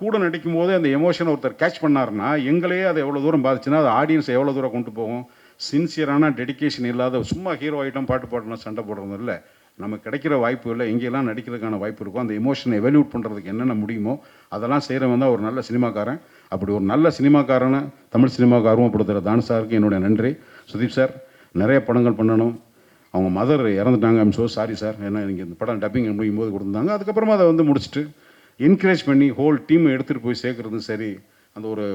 கூட நடிக்கும்போது அந்த எமோஷனை ஒருத்தர் கேட்ச் பண்ணாருன்னா எங்களையே அதை எவ்வளோ தூரம் பாதிச்சுன்னா அது ஆடியன்ஸை எவ்வளோ தூரம் கொண்டு போகும். சின்சியரான டெடிக்கேஷன் இல்லாத சும்மா ஹீரோ ஐட்டம் பாட்டு பாடணும் சண்டை போடுறது இல்லை. நமக்கு கிடைக்கிற வாய்ப்பு இல்லை. எங்கெல்லாம் நடிக்கிறதுக்கான வாய்ப்பு இருக்கும், அந்த எமோஷனை எவல்யூட் பண்ணுறதுக்கு என்னென்ன முடியுமோ அதெல்லாம் செய்கிறவன் தான் ஒரு நல்ல சினிமாக்காரன். அப்படி ஒரு நல்ல சினிமாக்காரனை தமிழ் சினிமாவுக்கு ஆர்வப்படுத்துகிற தான் சாருக்கு என்னுடைய நன்றி. சுதீப் சார் நிறைய படங்கள் பண்ணணும். அவங்க மதர் இறந்துட்டாங்க. I'm so sorry sir. ஏன்னா எனக்கு இந்த படம் டப்பிங் முடியும் போது கொடுத்துருந்தாங்க. அதுக்கப்புறமா அதை வந்து முடிச்சுட்டு என்கரேஜ் பண்ணி ஹோல் டீமை எடுத்துகிட்டு போய் சேர்க்குறதும் சரி. அந்த ஒரு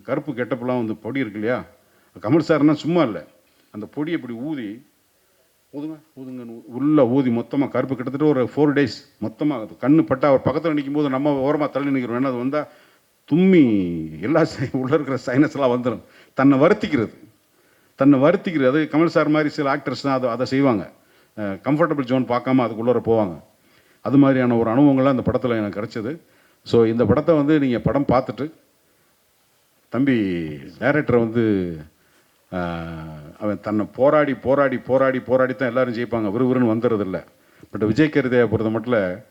கருப்பு கெட்டப்பெல்லாம் வந்து பொடி இருக்கு இல்லையா, கமல் சார்னால் சும்மா இல்லை. அந்த பொடி அப்படி ஊதுங்கன்னு உள்ளே ஊதி மொத்தமாக கருப்பு கிட்டத்தட்ட ஒரு 4 days மொத்தமாக அது கண்ணு பட்டா அவர் பக்கத்தில் நிற்கும் போது நம்ம ஓரமாக தள்ளி நிற்கிறோம். ஏன்னா அது வந்தால் தும்மி எல்லா உள்ளே இருக்கிற சைனஸ்லாம் வந்துடும். தன்னை வருத்திக்கிறது. அது கமல் சார் மாதிரி சில ஆக்டர்ஸ் தான் அதை செய்வாங்க. கம்ஃபர்டபுள் ஜோன் பார்க்காம அதுக்குள்ளே போவாங்க. அது மாதிரியான ஒரு அனுபவங்கள்லாம் அந்த படத்தில் எனக்கு கிடச்சிது. ஸோ இந்த படத்தை வந்து நீங்கள் படம் பார்த்துட்டு தம்பி டைரக்டரை வந்து அவன் தன்னை போராடி தான் எல்லோரும் ஜெயிப்பாங்க, விறுவிறுன்னு வந்துடுறதில்ல. பட் விஜய் கருதையை பொறுத்த மட்டும்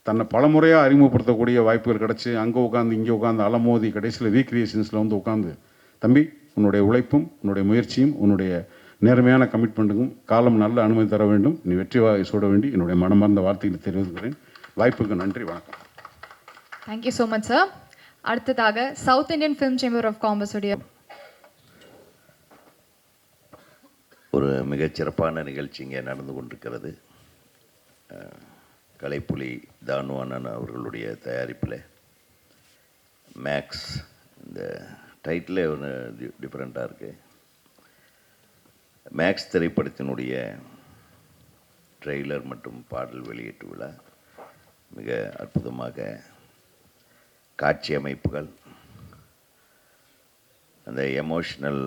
தன்னை பலமுறையாக அறிமுகப்படுத்தக்கூடிய வாய்ப்புகள் கிடச்சி அங்கே உட்காந்து இங்கே உட்காந்து அலமோதி கடைசியில் ரீக்ரியேஷன்ஸில் வந்து உட்காந்து தம்பி உன்னுடைய உழைப்பும் உன்னுடைய முயற்சியும் உன்னுடைய நேர்மையான கமிட்மெண்ட்டுக்கும் காலம் நல்ல அனுமதி தர வேண்டும். நீ வெற்றி சூட வேண்டி என்னுடைய மனமார்ந்த வார்த்தைகளை தெரிவிக்கிறேன். வாய்ப்புக்கு நன்றி, வணக்கம். Thank you so much sir. அடுத்ததாக south Indian film chamber of காமர்ஸுடைய ஒரு மிகச்சிறப்பான நிகழ்ச்சி இங்கே நடந்து கொண்டிருக்கிறது. கலைப்புலி தானு அண்ணன் அவர்களுடைய தயாரிப்பில் மேக்ஸ், இந்த டைட்டிலே ஒன்று டிஃப்ரெண்ட்டாக இருக்குது. மேக்ஸ் திரைப்படத்தினுடைய ட்ரெய்லர் மற்றும் பாடல் வெளியீட்டு விழா மிக அற்புதமாக காட்சி அமைப்புகள், அந்த எமோஷ்னல்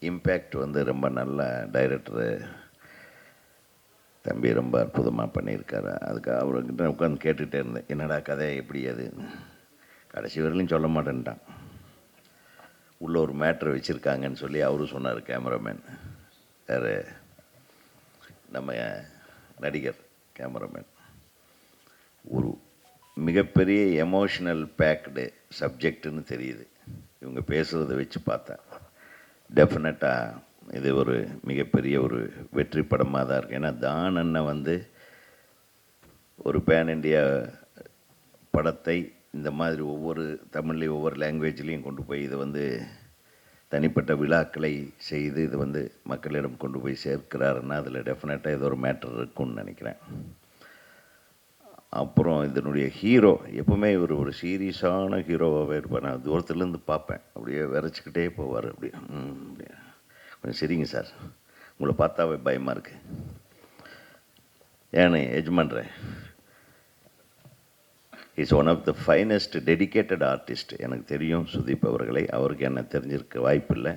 இம்பேக்ட் வந்து ரொம்ப நல்ல டைரக்டரு தம்பி ரொம்ப அற்புதமாக பண்ணியிருக்காரு. அதுக்கு அவர்கிட்ட உட்காந்து கேட்டுகிட்டே இருந்தேன், என்னடா கதை எப்படி அது, கடைசி வரலையும் சொல்ல மாட்டேன்ட்டான். உள்ள ஒரு மேட்ரு வச்சுருக்காங்கன்னு சொல்லி அவரும் சொன்னார், கேமராமேன் வேறு நம்ம நடிகர் கேமராமேன். ஒரு மிகப்பெரிய எமோஷ்னல் பேக்டு சப்ஜெக்டுன்னு தெரியுது இவங்க பேசுகிறத வச்சு பார்த்தா. டெஃபினட்டாக இது ஒரு மிகப்பெரிய ஒரு வெற்றி படமாக தான் இருக்குது. ஏன்னா தான் அண்ணன் வந்து ஒரு பேன் இண்டியா படத்தை இந்த மாதிரி ஒவ்வொரு தமிழ்லேயும் ஒவ்வொரு லாங்குவேஜ்லேயும் கொண்டு போய் இதை வந்து தனிப்பட்ட விழாக்களை செய்து இது வந்து மக்களிடம் கொண்டு போய் சேர்க்கிறாருன்னா அதில் டெஃபினட்டாக இது ஒரு மேட்டர் இருக்குன்னு நினைக்கிறேன். அப்புறம் இதனுடைய ஹீரோ எப்பவுமே இவர் ஒரு சீரியஸான ஹீரோவாகவே இருப்பார். நான் தூரத்துலேருந்து பார்ப்பேன், அப்படியே விரைச்சிக்கிட்டே போவார். அப்படியே அப்படியே கொஞ்சம் சரிங்க சார், உங்களை பார்த்தாவே பயமாக இருக்கு. ஏன்னு எஜமான்றேன், is one of the finest dedicated artist. எனக்கு தெரியும் சுதீப் அவர்களை, அவருக்கு என்ன தெரிஞ்சிருக்க வாய்ப்பில்லை.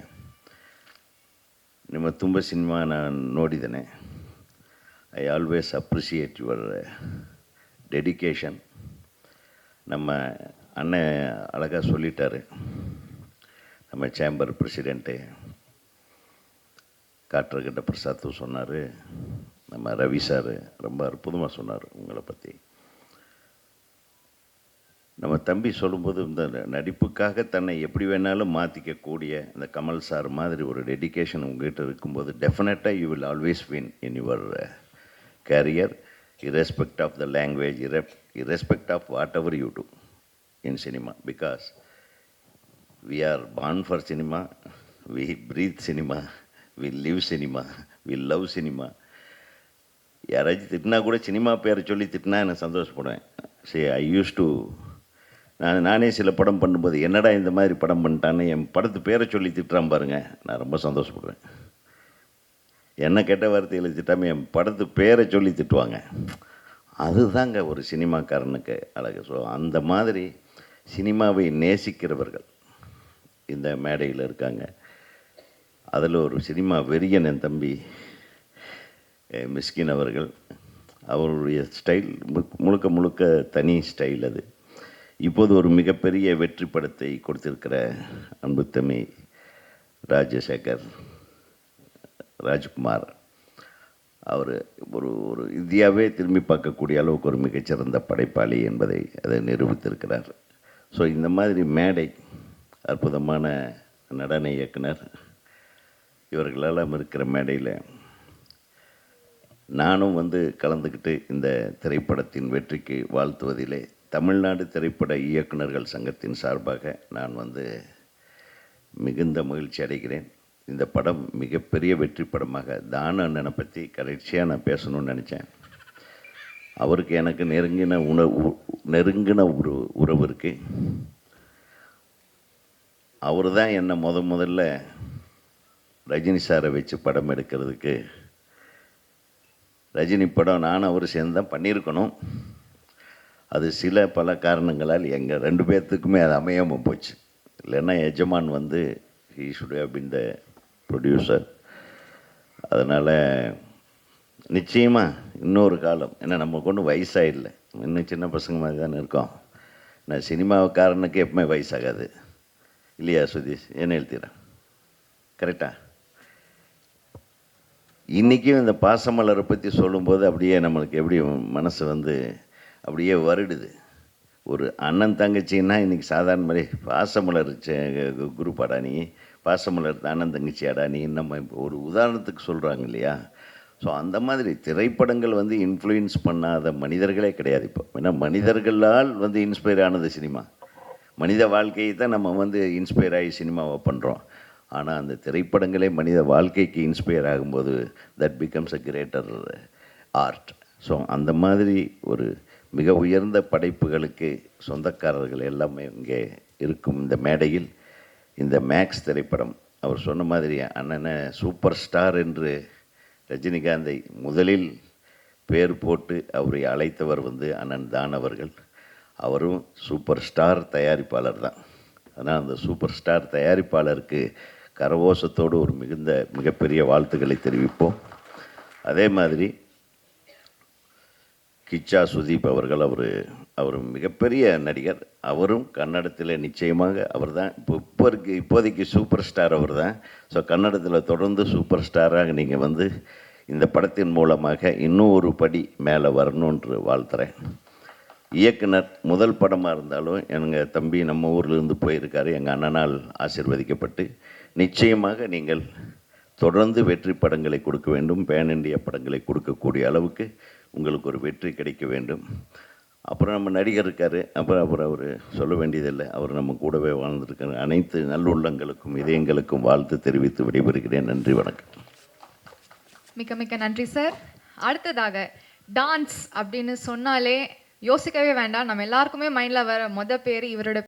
ನಿಮ್ಮ ತುಂಬ ಸಿನಿಮಾ ನಾನು ನೋಡಿದ್ದೇನೆ. I always appreciate your dedication. நம்ம அண்ணன் அழகாக சொல்லிட்டாரு, நம்ம சேம்பர் பிரசிடெண்ட்டு காற்றகிட்ட பிரசாத் சொன்னார், நம்ம ரவி சார் ரொம்ப அற்புதமாக சொன்னார் உங்களை பற்றி. நம்ம தம்பி சொல்லும்போது இந்த நடிப்புக்காக தன்னை எப்படி வேணாலும் மாற்றிக்கக்கூடிய இந்த கமல் சார் மாதிரி ஒரு டெடிக்கேஷன் உங்கள்கிட்ட இருக்கும்போது டெஃபினட்டாக you will always win in your career, irrespective of the language, irrespective of whatever you do in cinema, because we are born for cinema, we breathe cinema, we live cinema, we love cinema. யாராச்சும் திட்டினா கூட cinema பேரை சொல்லி திட்டினா எனக்கு சந்தோஷப்படுவேன். சரி, ஐ use to நானே சில படம் பண்ணும்போது என்னடா இந்த மாதிரி படம் பண்ணிட்டான்னு என் படத்து பேரை சொல்லி திட்டுறான் பாருங்க, நான் ரொம்ப சந்தோஷப்படுவேன். என்ன கெட்ட வார்த்தையில் திட்டாமல் என் படத்து பேரை சொல்லி திட்டுவாங்க. அதுதாங்க ஒரு சினிமாக்காரனுக்கு அழகு. ஸோ அந்த மாதிரி சினிமாவை நேசிக்கிறவர்கள் இந்த மேடையில் இருக்காங்க. அதில் ஒரு சினிமா வெறியன் என் தம்பி மிஸ்கின் அவர்கள். அவருடைய ஸ்டைல் முழுக்க முழுக்க தனி ஸ்டைல். அது இப்போது ஒரு மிகப்பெரிய வெற்றி படத்தை கொடுத்திருக்கிற அன்பு தம்பி ராஜசேகர் ராஜ்குமார், அவர் ஒரு இந்தியாவே திரும்பி பார்க்கக்கூடிய அளவுக்கு ஒரு மிகச்சிறந்த படைப்பாளி என்பதை அதை நிரூபித்திருக்கிறார். ஸோ இந்த மாதிரி மேடை, அற்புதமான நடன இயக்குனர், இவர்களெல்லாம் இருக்கிற மேடையில் நானும் வந்து கலந்துக்கிட்டு இந்த திரைப்படத்தின் வெற்றிக்கு வாழ்த்துவதிலே தமிழ்நாடு திரைப்பட இயக்குநர்கள் சங்கத்தின் சார்பாக நான் வந்து மிகுந்த மகிழ்ச்சி அடைகிறேன். இந்த படம் மிகப்பெரிய வெற்றி படமாக தான் அண்ணனை பற்றி கடைசியாக நான் பேசணும்னு நினச்சேன். அவருக்கு எனக்கு நெருங்கின உறவு இருக்குது. அவர் தான் என்னை முதல்ல ரஜினி சாரை வச்சு படம் எடுக்கிறதுக்கு, ரஜினி படம் நானும் அவர் சேர்ந்து தான் பண்ணியிருக்கணும். அது பல காரணங்களால் எங்கள் 2 பேர்த்துக்குமே அது அமையாமல் போச்சு. இல்லைன்னா எஜமான் வந்து he should have been the producer. அதனால் நிச்சயமாக இன்னொரு காலம், ஏன்னா நமக்கு ஒன்றும் வயசாகிடல, இன்னும் சின்ன பசங்க மாதிரி தானே இருக்கோம். நான் சினிமாக்காரனுக்கு எப்பவுமே வயசாகாது இல்லையா சுதீஷ்? என்ன எழுத்திறேன் கரெக்டாக? இன்றைக்கும் இந்த பாசமலரை பற்றி சொல்லும்போது அப்படியே நம்மளுக்கு எப்படி மனசு வந்து அப்படியே வருடுது. ஒரு அண்ணன் தங்கச்சின்னா இன்றைக்கி சாதாரண மாதிரி பாசமலர் குரூப்பாடா நீ, பாசமலர் அண்ணன் தங்கச்சியாடா நீ, நம்ம இப்போ ஒரு உதாரணத்துக்கு சொல்கிறாங்க இல்லையா? ஸோ அந்த மாதிரி திரைப்படங்கள் வந்து இன்ஃப்ளூயன்ஸ் பண்ணாத மனிதர்களே கிடையாது இப்போ. ஏன்னா மனிதர்களால் வந்து இன்ஸ்பயர் ஆனது சினிமா. மனித வாழ்க்கையை தான் நம்ம வந்து இன்ஸ்பயர் ஆகி சினிமாவை பண்ணுறோம். ஆனால் அந்த திரைப்படங்களே மனித வாழ்க்கைக்கு இன்ஸ்பயர் ஆகும்போது that becomes a greater art. So அந்த மாதிரி ஒரு மிக உயர்ந்த படைப்புகளுக்கு சொந்தக்காரர்கள் எல்லாமே இங்கே இருக்கும் இந்த மேடையில். இந்த மேக்ஸ் திரைப்படம் அவர் சொன்ன மாதிரி அண்ணனை சூப்பர் ஸ்டார் என்று ரஜினிகாந்தை முதலில் பேர் போட்டு அவரை அழைத்தவர் வந்து அண்ணன் தான் அவர்கள். அவரும் சூப்பர் ஸ்டார் தயாரிப்பாளர் தான். அதனால் அந்த சூப்பர் ஸ்டார் தயாரிப்பாளருக்கு கரவோசத்தோடு ஒரு மிகப்பெரிய வாழ்த்துக்களை தெரிவிப்போம். அதே மாதிரி கிச்சா சுதீப் அவர்கள், அவர் மிகப்பெரிய நடிகர். அவரும் கன்னடத்தில் நிச்சயமாக அவர் தான் இப்போதைக்கு சூப்பர் ஸ்டார் அவர் தான். ஸோ கன்னடத்தில் தொடர்ந்து சூப்பர் ஸ்டாராக நீங்கள் வந்து இந்த படத்தின் மூலமாக இன்னும் ஒரு படி மேலே வரணுன்று வாழ்த்துறேன். இயக்குனர் முதல் படமாக இருந்தாலும் எங்கள் தம்பி நம்ம ஊர்லேருந்து போயிருக்காரு, எங்கள் அண்ணனால் ஆசீர்வதிக்கப்பட்டு. நிச்சயமாக நீங்கள் தொடர்ந்து வெற்றி படங்களை கொடுக்க வேண்டும், பேன் இண்டியா படங்களை கொடுக்கக்கூடிய அளவுக்கு உங்களுக்கு ஒரு வெற்றி கிடைக்க வேண்டும். அப்புறம் நம்ம நடிகர் இருக்கார், அப்புறம் அவர் சொல்ல வேண்டியதில்லை, அவர் நம்ம கூடவே வாழ்ந்துருக்கார். அனைத்து நல்லுள்ளங்களுக்கும் இதயங்களுக்கும் வாழ்த்து தெரிவித்து விடைபெறுகிறேன். நன்றி, வணக்கம். மிக்க மிக்க நன்றி சார். அடுத்ததாக டான்ஸ் அப்படின்னு சொன்னாலே யோசிக்கவே வேண்டாம், நம்ம எல்லாருக்குமே மைண்டில் வர பேர் இவரோட